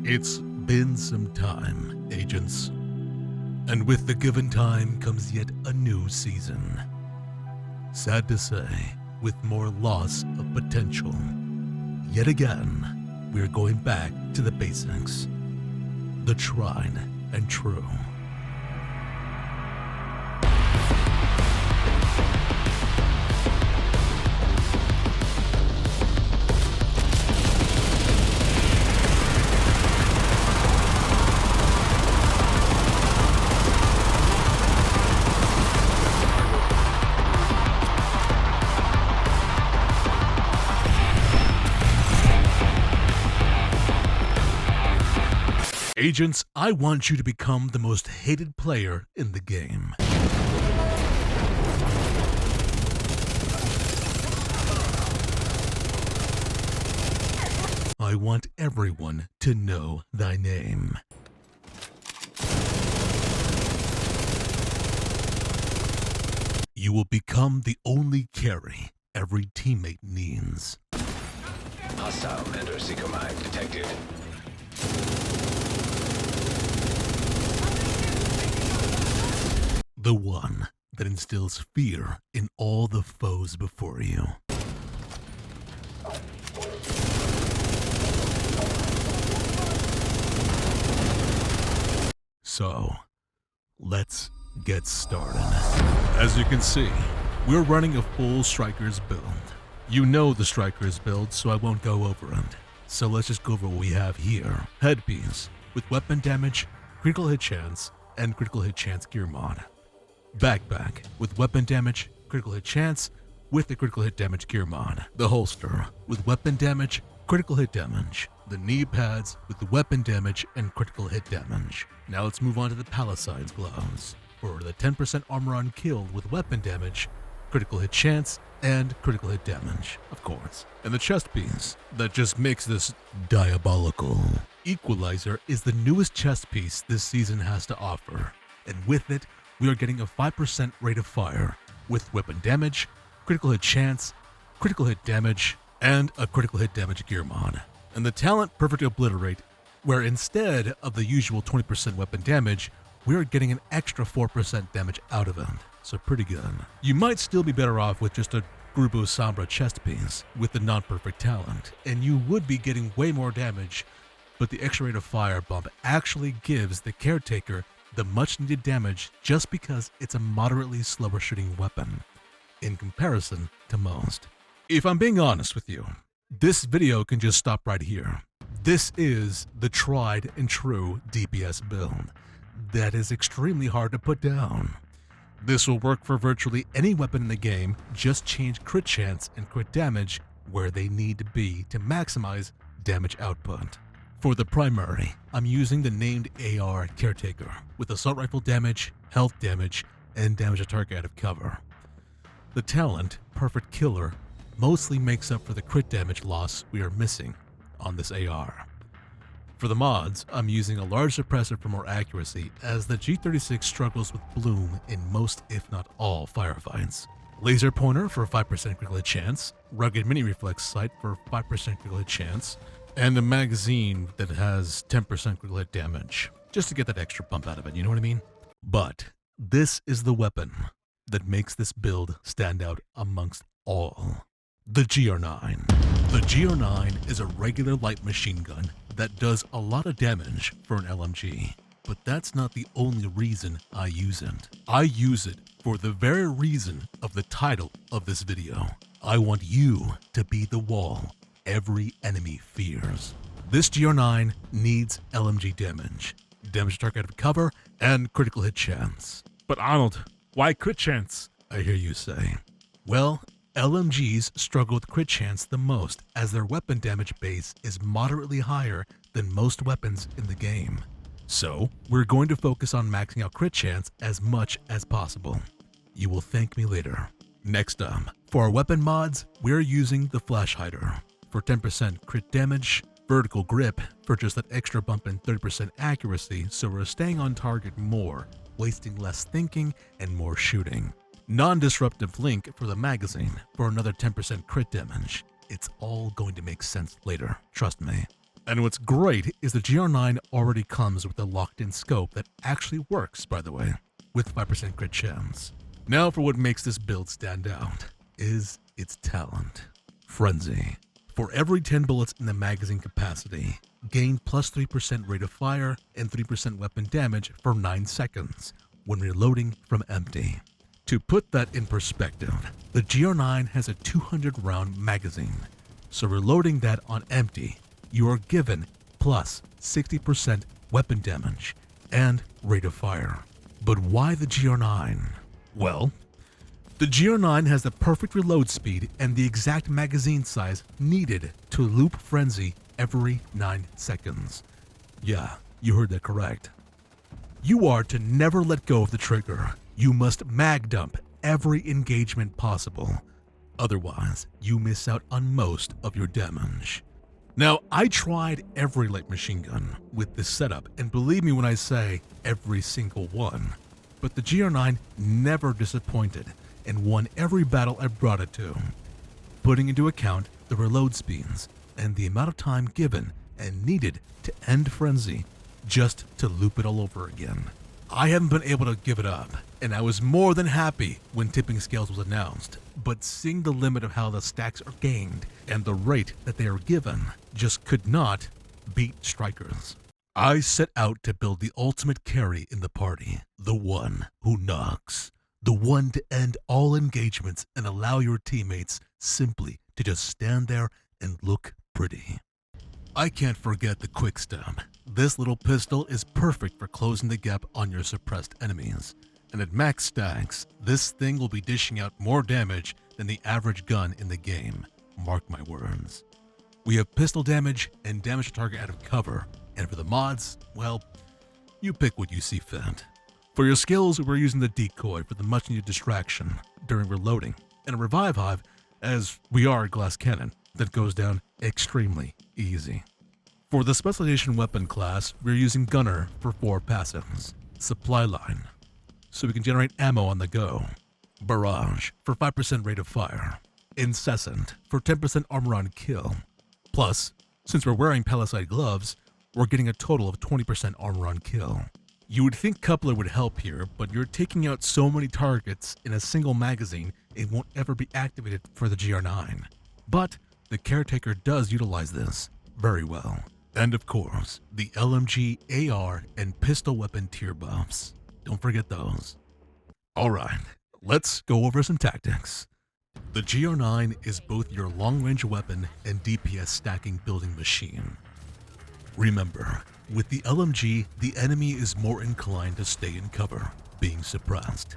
It's been some time, agents. And with the given time comes yet a new season. Sad to say, with more loss of potential. Yet again, we're going back to the basics. The tried and true. Agents, I want you to become the most hated player in the game. I want everyone to know thy name. You will become the only carry every teammate needs. Hostile enter seeker mine detected. The one that instills fear in all the foes before you. So, let's get started. As you can see, we're running a full Strikers build. You know the Strikers build, so I won't go over it. So let's just go over what we have here. Headpiece with weapon damage, critical hit chance, and critical hit chance gear mod. Backpack with weapon damage, critical hit chance, with the critical hit damage gear mod. The holster with weapon damage, critical hit damage. The knee pads with the weapon damage and critical hit damage. Now let's move on to the Palisades gloves. For the 10% armor on kill with weapon damage, critical hit chance, and critical hit damage, of course. And the chest piece that just makes this diabolical. Equalizer is the newest chest piece this season has to offer. And with it, we are getting a 5% rate of fire with weapon damage, critical hit chance, critical hit damage, and a critical hit damage gear mod. And the talent Perfect Obliterate, where instead of the usual 20% weapon damage, we are getting an extra 4% damage out of it. So pretty good. You might still be better off with just a Grupo Sombra chest piece with the non-perfect talent, and you would be getting way more damage, but the extra rate of fire bump actually gives the Caretaker the much needed damage just because it's a moderately slower shooting weapon in comparison to most. If I'm being honest with you, this video can just stop right here. This is the tried and true DPS build that is extremely hard to put down. This will work for virtually any weapon in the game, just change crit chance and crit damage where they need to be to maximize damage output. For the primary, I'm using the named AR Caretaker with assault rifle damage, health damage, and damage to target out of cover. The talent, Perfect Killer, mostly makes up for the crit damage loss we are missing on this AR. For the mods, I'm using a large suppressor for more accuracy as the G36 struggles with bloom in most if not all firefights. Laser pointer for 5% critical hit chance, rugged mini reflex sight for 5% critical hit chance, and a magazine that has 10% critical hit damage, just to get that extra bump out of it, you know what I mean? But this is the weapon that makes this build stand out amongst all. The GR9. The GR9 is a regular light machine gun that does a lot of damage for an LMG, but that's not the only reason I use it. I use it for the very reason of the title of this video. I want you to be the wall every enemy fears. This GR9 needs LMG damage, damage to target out of cover, and critical hit chance. But Arnold, why crit chance? I hear you say. Well, LMGs struggle with crit chance the most as their weapon damage base is moderately higher than most weapons in the game. So, we're going to focus on maxing out crit chance as much as possible. You will thank me later. Next up, for our weapon mods, we're using the Flash Hider for 10% crit damage, vertical grip for just that extra bump in 30% accuracy, so we're staying on target more, wasting less thinking and more shooting. Non-disruptive link for the magazine for another 10% crit damage. It's all going to make sense later, trust me. And what's great is the GR9 already comes with a locked-in scope that actually works, by the way, with 5% crit chance. Now for what makes this build stand out is its talent. Frenzy. For every 10 bullets in the magazine capacity, gain plus 3% rate of fire and 3% weapon damage for 9 seconds when reloading from empty. To put that in perspective, the GR9 has a 200 round magazine, so reloading that on empty, you are given plus 60% weapon damage and rate of fire. But why the GR9? Well, the GR9 has the perfect reload speed and the exact magazine size needed to loop Frenzy every 9 seconds. Yeah, you heard that correct. You are to never let go of the trigger. You must mag dump every engagement possible. Otherwise, you miss out on most of your damage. Now, I tried every light machine gun with this setup, and believe me when I say every single one. But the GR9 never disappointed and won every battle I brought it to. Putting into account the reload speeds and the amount of time given and needed to end Frenzy just to loop it all over again. I haven't been able to give it up, and I was more than happy when tipping scales was announced, but seeing the limit of how the stacks are gained and the rate that they are given just could not beat Strikers. I set out to build the ultimate carry in the party, the one who knocks, the one to end all engagements and allow your teammates simply to just stand there and look pretty. I can't forget the quick step. This little pistol is perfect for closing the gap on your suppressed enemies. And at max stacks, this thing will be dishing out more damage than the average gun in the game. Mark my words. We have pistol damage and damage to target out of cover. And for the mods, well, you pick what you see fit. For your skills, we're using the decoy for the much needed distraction during reloading, and a revive hive, as we are a glass cannon, that goes down extremely easy. For the specialization weapon class, we're using Gunner for 4 passives, Supply Line, so we can generate ammo on the go, Barrage for 5% rate of fire, Incessant for 10% armor on kill, plus, since we're wearing Palisade gloves, we're getting a total of 20% armor on kill. You would think Coupler would help here, but you're taking out so many targets in a single magazine, it won't ever be activated for the GR9. But the Caretaker does utilize this very well. And of course, the LMG, AR, and pistol weapon tier buffs. Don't forget those. Alright, let's go over some tactics. The GR9 is both your long-range weapon and DPS stacking building machine. Remember, with the LMG, the enemy is more inclined to stay in cover, being suppressed.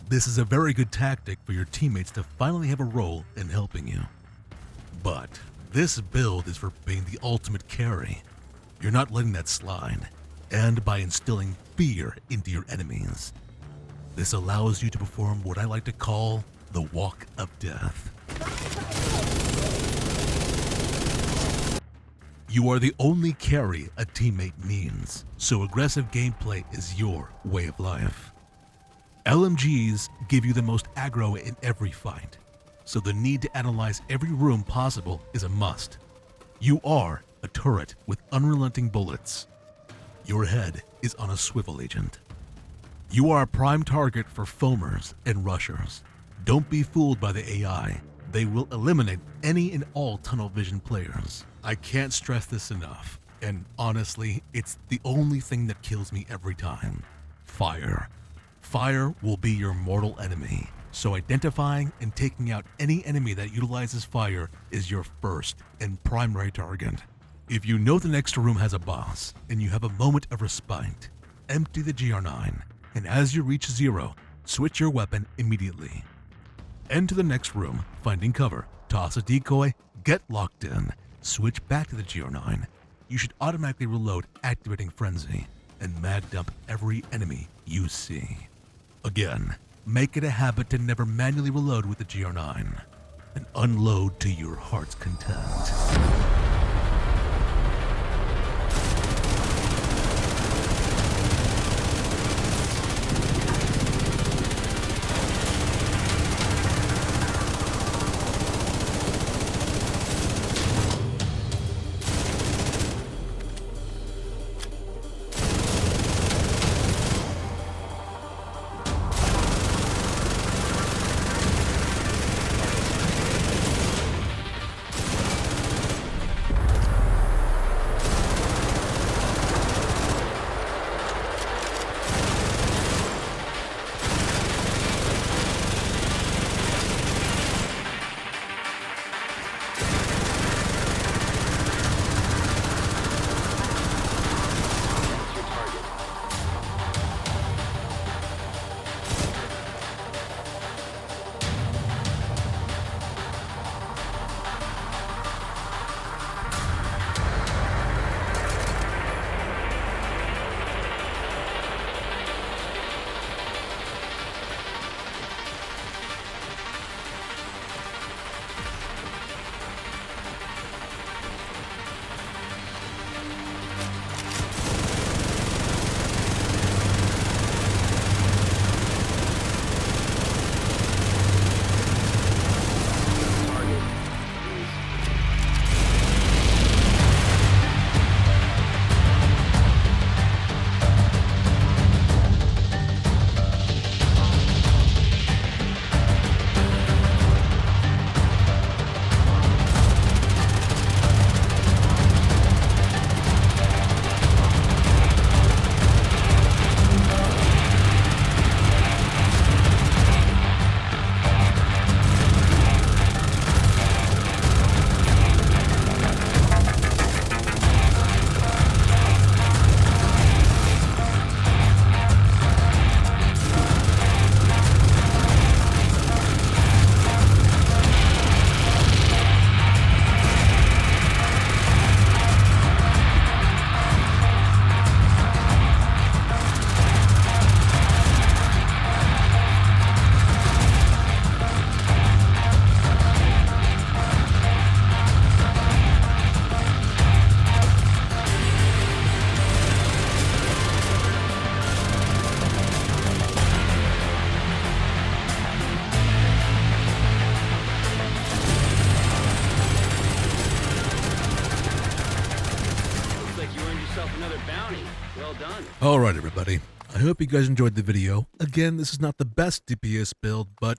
This is a very good tactic for your teammates to finally have a role in helping you. But this build is for being the ultimate carry. You're not letting that slide, and by instilling fear into your enemies. This allows you to perform what I like to call the walk of death. You are the only carry a teammate needs, so aggressive gameplay is your way of life. LMGs give you the most aggro in every fight, so the need to analyze every room possible is a must. You are a turret with unrelenting bullets. Your head is on a swivel agent. You are a prime target for foamers and rushers. Don't be fooled by the AI. They will eliminate any and all tunnel vision players. I can't stress this enough, and honestly, it's the only thing that kills me every time. Fire. Fire will be your mortal enemy, so identifying and taking out any enemy that utilizes fire is your first and primary target. If you know the next room has a boss, and you have a moment of respite, empty the GR9, and as you reach 0, switch your weapon immediately. Enter the next room, finding cover, toss a decoy, get locked in, switch back to the GR9. You should automatically reload, activating Frenzy, and mag dump every enemy you see. Again, make it a habit to never manually reload with the GR9, and unload to your heart's content. Alright everybody, I hope you guys enjoyed the video. Again, this is not the best DPS build, but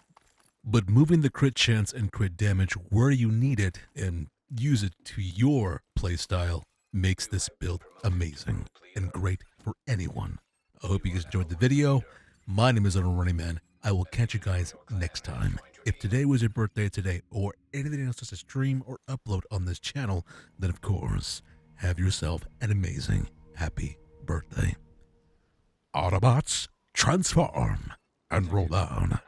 moving the crit chance and crit damage where you need it and use it to your playstyle makes this build amazing and great for anyone. I hope you guys enjoyed the video. My name is AhnoldRunningMan. I will catch you guys next time. If today was your birthday today or anything else to stream or upload on this channel, then of course, have yourself an amazing, happy birthday. Autobots, transform and roll on.